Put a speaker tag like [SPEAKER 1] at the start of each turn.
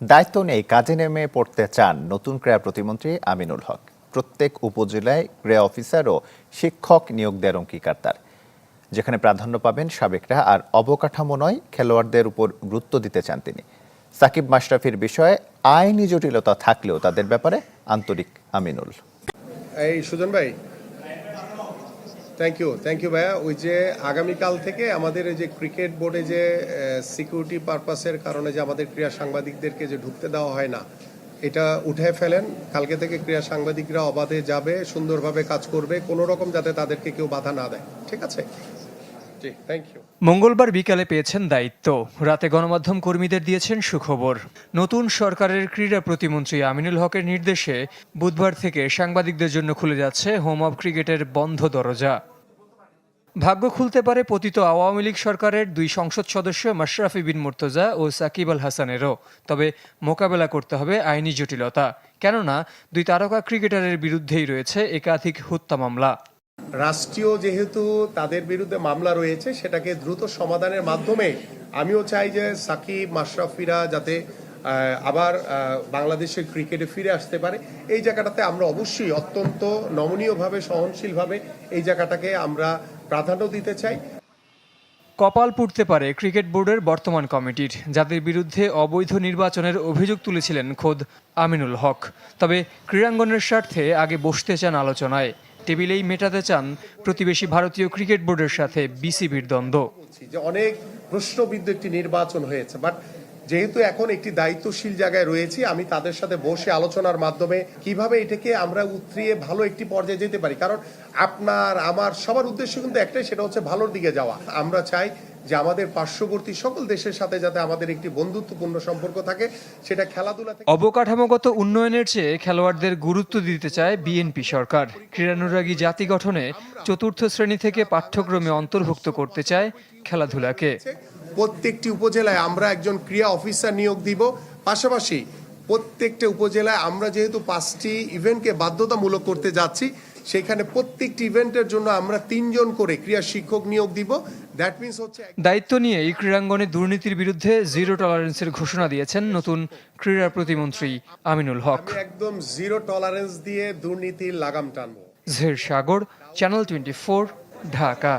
[SPEAKER 1] দায়িত্ব নেই কাজে নেমে পড়তে চান নতুন ক্রীড়া প্রতিমন্ত্রী আমিনুল হক। প্রত্যেক উপজেলায় ক্রীড়া অফিসার ও শিক্ষক নিয়োগ দেওয়ার অঙ্গীকার তার, যেখানে প্রাধান্য পাবেন সাবেকরা আর অবকাঠামো নয় খেলোয়াড়দের উপর গুরুত্ব দিতে চান তিনি। সাকিব মাশরাফির বিষয়ে আইনি জটিলতা থাকলেও তাদের ব্যাপারে আন্তরিক আমিনুল।
[SPEAKER 2] এই সুজন ভাই, থ্যাংক ইউ ভাইয়া। ওই যে আগামীকাল থেকে আমাদের এই যে ক্রিকেট বোর্ডে যে সিকিউরিটি পারপাসের কারণে যে আমাদের ক্রীড়া সাংবাদিকদেরকে যে ঢুকতে দেওয়া হয় না, এটা উঠে ফেলেন। কালকে থেকে ক্রীড়া সাংবাদিকরা অবাধে যাবে, সুন্দরভাবে কাজ করবে, কোনো রকম যাতে তাদেরকে কেউ বাধা না দেয়। ঠিক আছে?
[SPEAKER 3] মঙ্গলবার বিকালে পেয়েছেন দায়িত্ব, রাতে গণমাধ্যম কর্মীদের দিয়েছেন সুখবর। নতুন সরকারের ক্রীড়া প্রতিমন্ত্রী আমিনুল হকের নির্দেশে বুধবার থেকে সাংবাদিকদের জন্য খুলে যাচ্ছে হোম অব ক্রিকেটের বন্ধ দরজা। ভাগ্য খুলতে পারে পতিত আওয়ামী লীগ সরকারের দুই সংসদ সদস্য মাশরাফি বিন মুর্তজা ও সাকিব আল হাসানেরও। তবে মোকাবেলা করতে হবে আইনি জটিলতা, কেননা দুই তারকা ক্রিকেটারের বিরুদ্ধেই রয়েছে একাধিক হত্যা মামলা।
[SPEAKER 2] রাষ্ট্রীয় যেহেতু তাদের বিরুদ্ধে মামলা রয়েছে, সেটাকে দ্রুত সমাধানের মাধ্যমে আমিও চাই যে সাকিব মাশরাফিরা যাতে আবার বাংলাদেশের ক্রিকেটে ফিরে আসতে পারে। এই জায়গাটাতে আমরা অবশ্যই অত্যন্ত নমনীয়ভাবে, সহনশীলভাবে এই জায়গাটাকে আমরা প্রাধান্য দিতে চাই।
[SPEAKER 3] কপাল পুড়তে পারে ক্রিকেট বোর্ডের বর্তমান কমিটির, যাদের বিরুদ্ধে অবৈধ নির্বাচনের অভিযোগ তুলেছিলেন খোদ আমিনুল হক। তবে ক্রীড়াঙ্গনের স্বার্থে আগে বসতে চান আলোচনায়, টেবিলেই মেটাতে চান প্রতিবেশী ভারতীয় ক্রিকেট বোর্ডের সাথে বিসিবির দ্বন্দ্ব।
[SPEAKER 2] যে অনেক প্রশ্নবিদ্ধ একটি নির্বাচন হয়েছে, বাট যেহেতু এখন একটি দায়িত্বশীল জায়গায় রয়েছি, আমি তাদের সাথে বসে আলোচনার মাধ্যমে কিভাবে এটাকে আমরা উতরিয়ে ভালো একটি পর্যায়ে যেতে পারি। কারণ আপনার আমার সবার উদ্দেশ্য কিন্তু একটাই, সেটা হচ্ছে ভালোর দিকে যাওয়া। আমরা চাই যে আমাদের পার্শ্ববর্তী সকল দেশের সাথে যাতে আমাদের একটি বন্ধুত্বপূর্ণ সম্পর্ক থাকে, সেটা খেলাধুলা থেকে।
[SPEAKER 3] অবকাঠামোগত উন্নয়নের চেয়ে খেলোয়াড়দের গুরুত্ব দিতে চায় বিএনপি সরকার। ক্রীড়ানুরাগী জাতি গঠনে চতুর্থ শ্রেণী থেকে পাঠ্যক্রমে অন্তর্ভুক্ত করতে চায় খেলাধুলাকে।
[SPEAKER 2] প্রত্যেকটি উপজেলায় আমরা একজন ক্রীড়া অফিসার নিয়োগ দিব। পাশাপাশি প্রত্যেকটা উপজেলায় আমরা যেহেতু 5টি ইভেন্টকে বাধ্যতামূলক করতে যাচ্ছি, সেখানে প্রত্যেকটি ইভেন্টের জন্য আমরা 3 জন করে ক্রীড়া শিক্ষক নিয়োগ দিব। দ্যাট মিন্স হচ্ছে
[SPEAKER 3] দায়িত্ব নিয়ে এই ক্রীড়াঙ্গনে দুর্নীতির বিরুদ্ধে জিরো টলারেন্সের ঘোষণা দিয়েছেন নতুন ক্রীড়া প্রতিমন্ত্রী আমিনুল হক।
[SPEAKER 2] একদম জিরো টলারেন্স দিয়ে দুর্নীতির লাগাম টানবো।
[SPEAKER 3] জহির সাগর, চ্যানেল 24, ঢাকা।